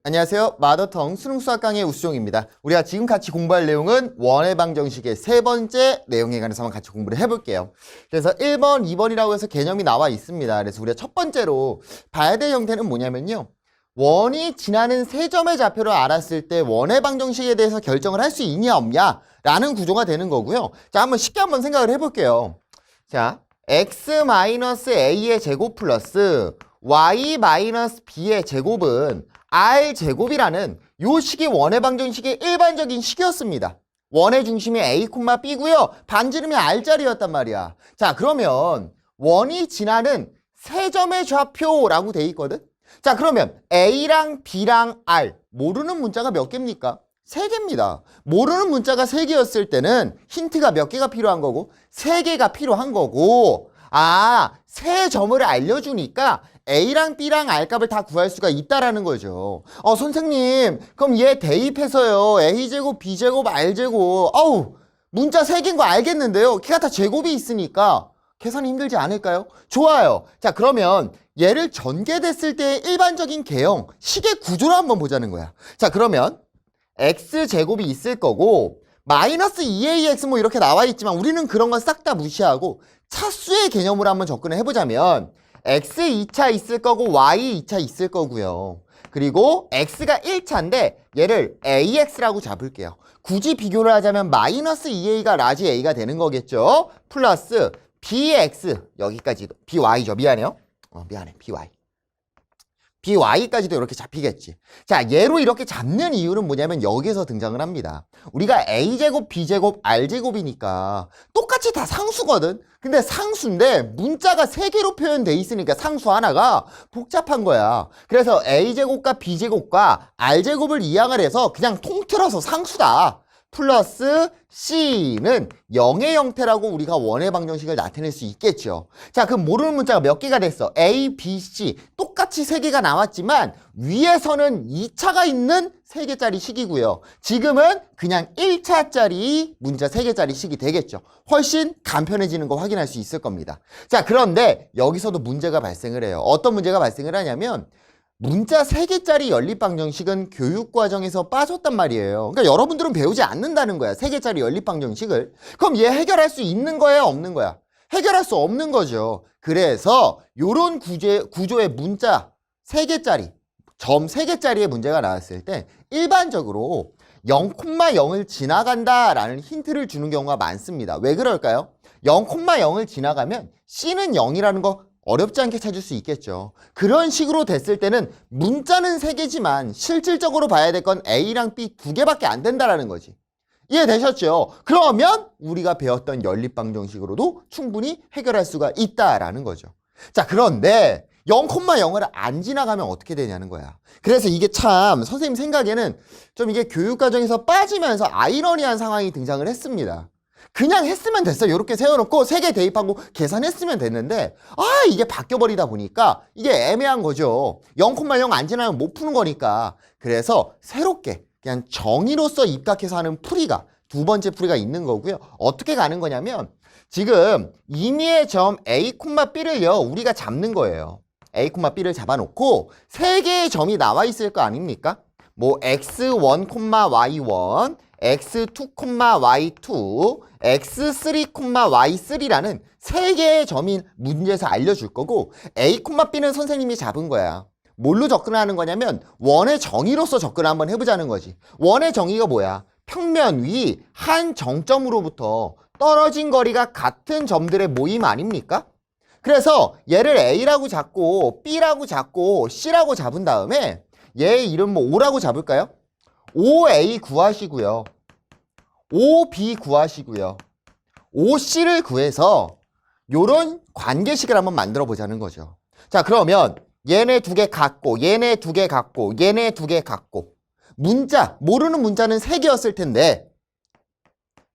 안녕하세요. 마더텅 수능수학 강의 우수종입니다. 우리가 지금 같이 공부할 내용은 원의 방정식의 세 번째 내용에 관해서 한번 같이 공부를 해볼게요. 그래서 1번, 2번이라고 해서 개념이 나와 있습니다. 그래서 우리가 첫 번째로 봐야 될 형태는 뭐냐면요. 원이 지나는 세 점의 좌표를 알았을 때 원의 방정식에 대해서 결정을 할 수 있냐 없냐 라는 구조가 되는 거고요. 자, 한번 쉽게 한번 생각을 해볼게요. 자, x-a의 제곱 플러스 y-b의 제곱은 r제곱이라는 요 식이 원의 방정식의 일반적인 식이었습니다. 원의 중심이 a, b고요. 반지름이 r짜리였단 말이야. 자, 그러면 원이 지나는 세 점의 좌표라고 돼 있거든. 자, 그러면 a랑 b랑 r 모르는 문자가 몇 개입니까? 3개입니다. 모르는 문자가 3개였을 때는 힌트가 몇 개가 필요한 거고 3개가 필요한 거고, 세 점을 알려주니까 A랑 B랑 R 값을 다 구할 수가 있다라는 거죠. 선생님, 그럼 얘 대입해서요. A제곱, B제곱, R제곱. 문자 3개인 거 알겠는데요. 걔가 다 제곱이 있으니까 계산이 힘들지 않을까요? 좋아요. 자, 그러면 얘를 전개됐을 때의 일반적인 개형, 식의 구조를 한번 보자는 거야. 자, 그러면 X제곱이 있을 거고 마이너스 2AX 뭐 이렇게 나와 있지만 우리는 그런 건 싹 다 무시하고 차수의 개념으로 한번 접근을 해보자면 X 2차 있을 거고 Y 2차 있을 거고요. 그리고 X가 1차인데 얘를 AX라고 잡을게요. 굳이 비교를 하자면 마이너스 2A가 라지 A가 되는 거겠죠. 플러스 BX 여기까지도 BY죠. 미안해요. BY. BY까지도 이렇게 잡히겠지. 자, 얘로 이렇게 잡는 이유는 뭐냐면 여기서 등장을 합니다. 우리가 A제곱, B제곱, R제곱이니까 똑같이 다 상수거든. 근데 상수인데 문자가 3개로 표현돼 있으니까 상수 하나가 복잡한 거야. 그래서 A제곱과 B제곱과 R제곱을 이항을 해서 그냥 통틀어서 상수다. 플러스 C는 0의 형태라고 우리가 원의 방정식을 나타낼 수 있겠죠. 자, 그럼 모르는 문자가 몇 개가 됐어? A, B, C 똑같이 3개가 나왔지만 위에서는 2차가 있는 3개짜리 식이고요. 지금은 그냥 1차짜리 문자 3개짜리 식이 되겠죠. 훨씬 간편해지는 거 확인할 수 있을 겁니다. 자, 그런데 여기서도 문제가 발생을 해요. 어떤 문제가 발생을 하냐면 문자 3개짜리 연립방정식은 교육과정에서 빠졌단 말이에요. 그러니까 여러분들은 배우지 않는다는 거야. 3개짜리 연립방정식을. 그럼 얘 해결할 수 있는 거야? 없는 거야? 해결할 수 없는 거죠. 그래서 요런 구조의 문자 3개짜리, 점 3개짜리의 문제가 나왔을 때 일반적으로 0,0을 지나간다라는 힌트를 주는 경우가 많습니다. 왜 그럴까요? 0,0을 지나가면 C는 0이라는 거 어렵지 않게 찾을 수 있겠죠. 그런 식으로 됐을 때는 문자는 3개지만 실질적으로 봐야 될 건 A랑 B 2개밖에 안 된다라는 거지. 이해되셨죠? 그러면 우리가 배웠던 연립방정식으로도 충분히 해결할 수가 있다라는 거죠. 자, 그런데 0,0을 안 지나가면 어떻게 되냐는 거야. 그래서 이게 참 선생님 생각에는 좀 이게 교육과정에서 빠지면서 아이러니한 상황이 등장을 했습니다. 그냥 했으면 됐어. 이렇게 세워놓고 3개 대입하고 계산했으면 됐는데 이게 바뀌어버리다 보니까 이게 애매한 거죠. 0,0 안 지나면 못 푸는 거니까. 그래서 새롭게 그냥 정의로서 입각해서 하는 풀이가 두 번째 풀이가 있는 거고요. 어떻게 가는 거냐면 지금 임의의 점 A, B를요 우리가 잡는 거예요. A, B를 잡아놓고 3개의 점이 나와 있을 거 아닙니까? 뭐 x1, y1 x2, y2, x3, y3라는 3개의 점이 문제에서 알려줄 거고 A, B는 선생님이 잡은 거야. 뭘로 접근하는 거냐면 원의 정의로서 접근을 한번 해보자는 거지. 원의 정의가 뭐야? 평면 위 한 정점으로부터 떨어진 거리가 같은 점들의 모임 아닙니까? 그래서 얘를 A라고 잡고 B라고 잡고 C라고 잡은 다음에 얘의 이름 뭐 O라고 잡을까요? OA 구하시고요. OB 구하시고요. OC를 구해서 요런 관계식을 한번 만들어 보자는 거죠. 자, 그러면 얘네 2개 같고 얘네 2개 같고 얘네 2개 같고 문자, 모르는 문자는 3개였을 텐데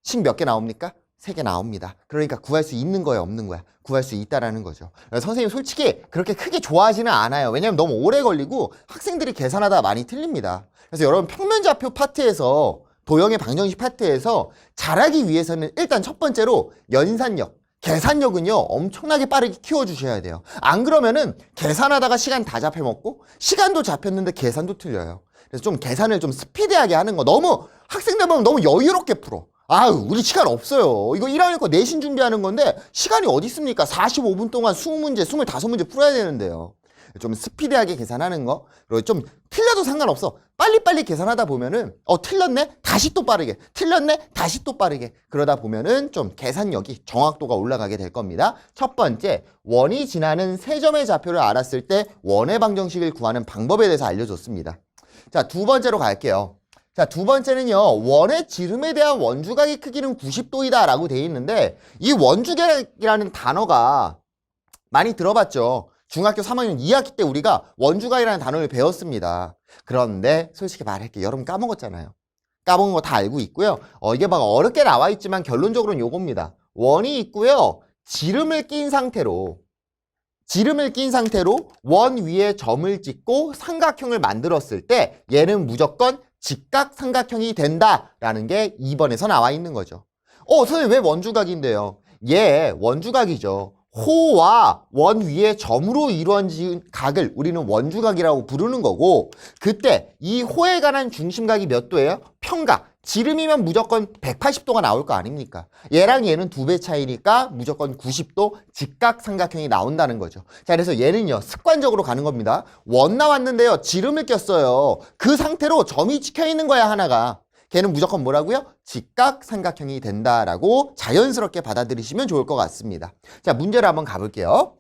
식 몇 개 나옵니까? 3개 나옵니다. 그러니까 구할 수 있는 거야 없는 거야? 구할 수 있다라는 거죠. 선생님 솔직히 그렇게 크게 좋아하지는 않아요. 왜냐면 너무 오래 걸리고 학생들이 계산하다 많이 틀립니다. 그래서 여러분 평면좌표 파트에서 도형의 방정식 파트에서 잘하기 위해서는 일단 첫 번째로 연산력, 계산력은요, 엄청나게 빠르게 키워주셔야 돼요. 안 그러면은 계산하다가 시간 다 잡혀먹고 시간도 잡혔는데 계산도 틀려요. 그래서 좀 계산을 좀 스피디하게 하는 거. 너무 학생들 보면 너무 여유롭게 풀어. 아유, 우리 시간 없어요. 이거 1학년 거 내신 준비하는 건데 시간이 어디 있습니까? 45분 동안 20문제, 25문제 풀어야 되는데요. 좀 스피디하게 계산하는 거. 그리고 좀 틀려도 상관없어. 빨리빨리 계산하다 보면은 틀렸네? 다시 또 빠르게. 틀렸네? 다시 또 빠르게. 그러다 보면은 좀 계산력이, 정확도가 올라가게 될 겁니다. 첫 번째, 원이 지나는 세 점의 좌표를 알았을 때 원의 방정식을 구하는 방법에 대해서 알려줬습니다. 자, 두 번째로 갈게요. 자, 두 번째는요, 원의 지름에 대한 원주각의 크기는 90도이다 라고 되어 있는데, 이 원주각이라는 단어가 많이 들어봤죠. 중학교 3학년 2학기 때 우리가 원주각이라는 단어를 배웠습니다. 그런데 솔직히 말할게요. 여러분 까먹었잖아요. 까먹은 거 다 알고 있고요. 이게 막 어렵게 나와 있지만 결론적으로는 요겁니다. 원이 있고요. 지름을 낀 상태로 원 위에 점을 찍고 삼각형을 만들었을 때 얘는 무조건 직각삼각형이 된다라는 게 2번에서 나와 있는 거죠. 선생님 왜 원주각인데요? 얘 원주각이죠. 호와 원 위에 점으로 이루어진 각을 우리는 원주각이라고 부르는 거고, 그때 이 호에 관한 중심각이 몇 도예요? 평각. 지름이면 무조건 180도가 나올 거 아닙니까? 얘랑 얘는 2배 차이니까 무조건 90도 직각삼각형이 나온다는 거죠. 자, 그래서 얘는요, 습관적으로 가는 겁니다. 원 나왔는데요, 지름을 꼈어요. 그 상태로 점이 찍혀 있는 거야, 하나가. 걔는 무조건 뭐라고요? 직각삼각형이 된다라고 자연스럽게 받아들이시면 좋을 것 같습니다. 자, 문제를 한번 가볼게요.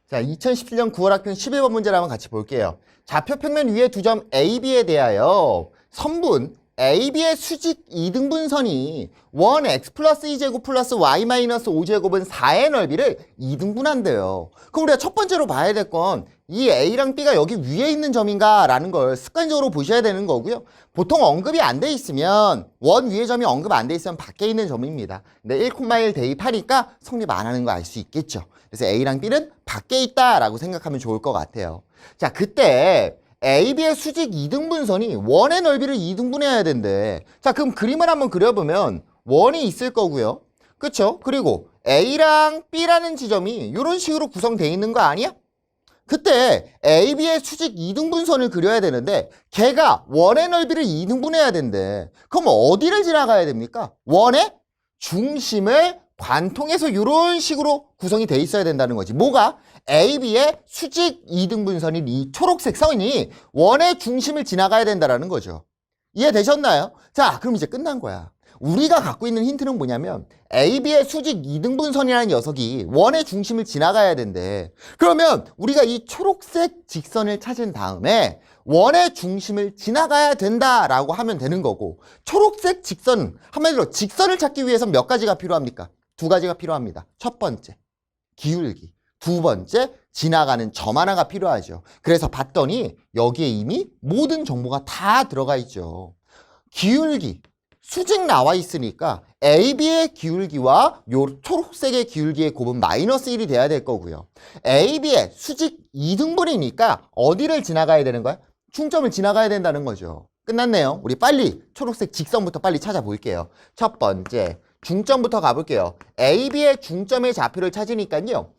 자, 2017년 9월 학편 11번 문제를 한번 같이 볼게요. 좌표평면 위에 두 점 A, B에 대하여 선분 AB의 수직 이등분선이 원 x 플러스 2제곱 플러스 y 마이너스 5제곱은 4의 넓이를 이등분한대요. 그럼 우리가 첫 번째로 봐야 될 건 이 A랑 B가 여기 위에 있는 점인가 라는 걸 습관적으로 보셔야 되는 거고요. 보통 언급이 안 돼 있으면, 원 위에 점이 언급 안 돼 있으면 밖에 있는 점입니다. 근데 1,1 대입하니까 성립 안 하는 거 알 수 있겠죠. 그래서 A랑 B는 밖에 있다라고 생각하면 좋을 것 같아요. 자, 그때 AB의 수직 이등분선이 원의 넓이를 이등분해야 된대. 자, 그럼 그림을 한번 그려보면 원이 있을 거고요. 그쵸? 그리고 A랑 B라는 지점이 이런 식으로 구성되어 있는 거 아니야? 그때 AB의 수직 이등분선을 그려야 되는데 걔가 원의 넓이를 이등분해야 된대. 그럼 어디를 지나가야 됩니까? 원의 중심을 관통해서 이런 식으로 구성이 돼 있어야 된다는 거지. 뭐가? AB의 수직 이등분선인 이 초록색 선이 원의 중심을 지나가야 된다는 거죠. 이해되셨나요? 자, 그럼 이제 끝난 거야. 우리가 갖고 있는 힌트는 뭐냐면 AB의 수직 이등분선이라는 녀석이 원의 중심을 지나가야 된대. 그러면 우리가 이 초록색 직선을 찾은 다음에 원의 중심을 지나가야 된다라고 하면 되는 거고, 초록색 직선, 한마디로 직선을 찾기 위해서는 몇 가지가 필요합니까? 2가지가 필요합니다. 첫 번째, 기울기. 두 번째, 지나가는 점 하나가 필요하죠. 그래서 봤더니 여기에 이미 모든 정보가 다 들어가 있죠. 기울기, 수직 나와 있으니까 AB의 기울기와 요 초록색의 기울기의 곱은 마이너스 1이 돼야 될 거고요. AB의 수직 2등분이니까 어디를 지나가야 되는 거야? 중점을 지나가야 된다는 거죠. 끝났네요. 우리 빨리 초록색 직선부터 빨리 찾아볼게요. 첫 번째, 중점부터 가볼게요. AB의 중점의 좌표를 찾으니까요,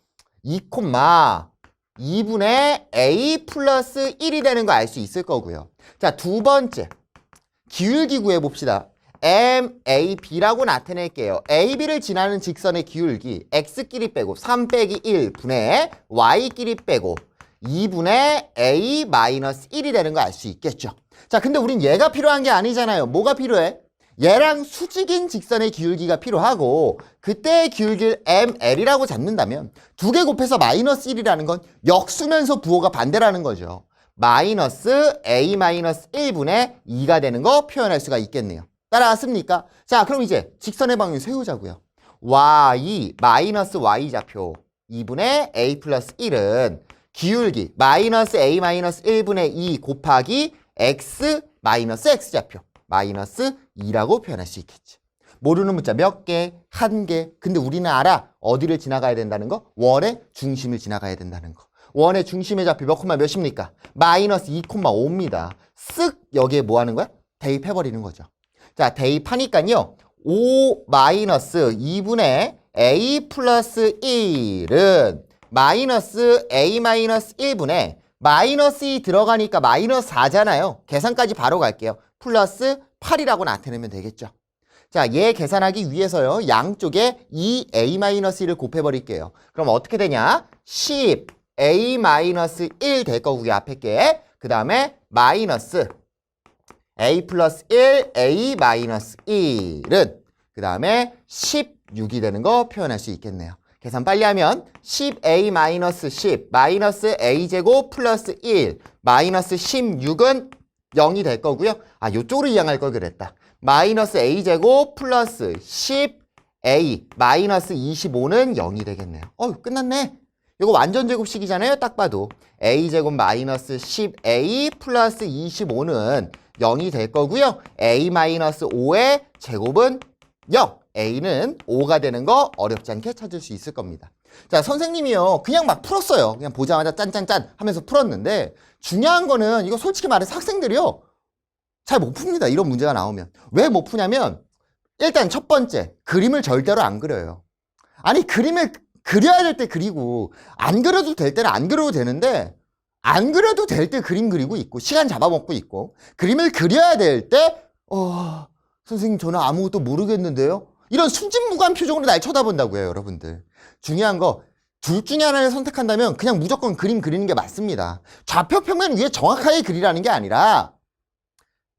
2,2분의 A 플러스 1이 되는 거 알 수 있을 거고요. 자, 두 번째, 기울기 구해봅시다. MAB라고 나타낼게요. AB를 지나는 직선의 기울기 X끼리 빼고 3 빼기 1분의 Y끼리 빼고 2분의 A 마이너스 1이 되는 거 알 수 있겠죠. 자, 근데 우린 얘가 필요한 게 아니잖아요. 뭐가 필요해? 얘랑 수직인 직선의 기울기가 필요하고, 그때의 기울기를 ML이라고 잡는다면 2개 곱해서 마이너스 1이라는 건 역수면서 부호가 반대라는 거죠. 마이너스 A 마이너스 1분의 2가 되는 거 표현할 수가 있겠네요. 따라왔습니까? 자, 그럼 이제 직선의 방향 세우자고요. Y 마이너스 Y 좌표 2분의 A 플러스 1은 기울기 마이너스 A 마이너스 1분의 2 곱하기 X 마이너스 X 좌표 마이너스 2라고 표현할 수 있겠지. 모르는 문자 몇 개? 1개. 근데 우리는 알아. 어디를 지나가야 된다는 거? 원의 중심을 지나가야 된다는 거. 원의 중심의 좌표 몇 콤마 몇입니까? 마이너스 2,5입니다. 쓱 여기에 뭐 하는 거야? 대입해버리는 거죠. 자, 대입하니까요, 5 마이너스 2분의 a 플러스 1은 마이너스 a 마이너스 1분의 마이너스 2 들어가니까 마이너스 4잖아요. 계산까지 바로 갈게요. 플러스 8이라고 나타내면 되겠죠. 자, 얘 계산하기 위해서요. 양쪽에 2a-1을 곱해버릴게요. 그럼 어떻게 되냐? 10a-1 될 거고요. 앞에 게. 그 다음에 마이너스 a 플러스 1, a 마이너스 1은 그 다음에 16이 되는 거 표현할 수 있겠네요. 계산 빨리 하면 10a 마이너스 10 마이너스 a제곱 플러스 1 마이너스 16은 0이 될 거고요. 아, 요쪽으로 이항할 걸 그랬다. 마이너스 a제곱 플러스 10a 마이너스 25는 0이 되겠네요. 끝났네. 이거 완전 제곱식이잖아요. 딱 봐도 a제곱 마이너스 10a 플러스 25는 0이 될 거고요. a 마이너스 5의 제곱은 0. a는 5가 되는 거 어렵지 않게 찾을 수 있을 겁니다. 자, 선생님이요. 그냥 막 풀었어요. 그냥 보자마자 짠짠짠 하면서 풀었는데 중요한 거는 이거 솔직히 말해서 학생들이요. 잘 못 풉니다. 이런 문제가 나오면. 왜 못 푸냐면 일단 첫 번째, 그림을 절대로 안 그려요. 아니, 그림을 그려야 될 때 그리고 안 그려도 될 때는 안 그려도 되는데 안 그려도 될 때 그림 그리고 있고 시간 잡아먹고 있고 그림을 그려야 될 때 선생님 저는 아무것도 모르겠는데요? 이런 순진무구한 표정으로 날 쳐다본다고요, 여러분들. 중요한 거 둘 중에 하나를 선택한다면 그냥 무조건 그림 그리는 게 맞습니다. 좌표 평면 위에 정확하게 그리라는 게 아니라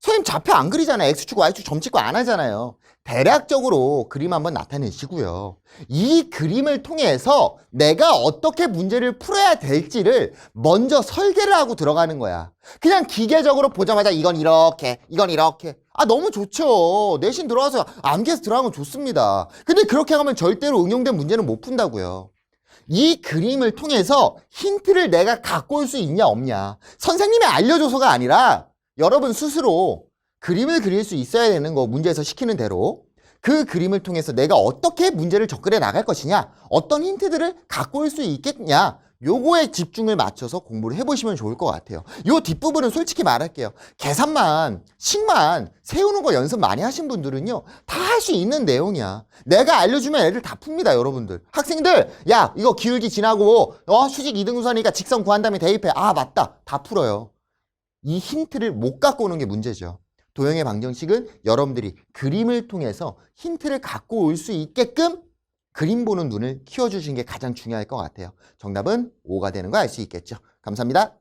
선생님 좌표 안 그리잖아요. X축, Y축 점 찍고 안 하잖아요. 대략적으로 그림 한번 나타내시고요. 이 그림을 통해서 내가 어떻게 문제를 풀어야 될지를 먼저 설계를 하고 들어가는 거야. 그냥 기계적으로 보자마자 이건 이렇게, 이건 이렇게. 너무 좋죠. 내신 들어와서 암기해서 들어가면 좋습니다. 근데 그렇게 하면 절대로 응용된 문제는 못 푼다고요. 이 그림을 통해서 힌트를 내가 갖고 올 수 있냐 없냐. 선생님이 알려줘서가 아니라 여러분 스스로 그림을 그릴 수 있어야 되는 거, 문제에서 시키는 대로 그 그림을 통해서 내가 어떻게 문제를 접근해 나갈 것이냐, 어떤 힌트들을 갖고 올 수 있겠냐, 요거에 집중을 맞춰서 공부를 해보시면 좋을 것 같아요. 요 뒷부분은 솔직히 말할게요. 계산만, 식만 세우는 거 연습 많이 하신 분들은요, 다 할 수 있는 내용이야. 내가 알려주면 애들 다 풉니다, 여러분들. 학생들, 야, 이거 기울기 지나고 수직 이등분선이니까 직선 구한 다음에 대입해. 맞다. 다 풀어요. 이 힌트를 못 갖고 오는 게 문제죠. 도형의 방정식은 여러분들이 그림을 통해서 힌트를 갖고 올 수 있게끔 그림 보는 눈을 키워주시는 게 가장 중요할 것 같아요. 정답은 5가 되는 거 알 수 있겠죠. 감사합니다.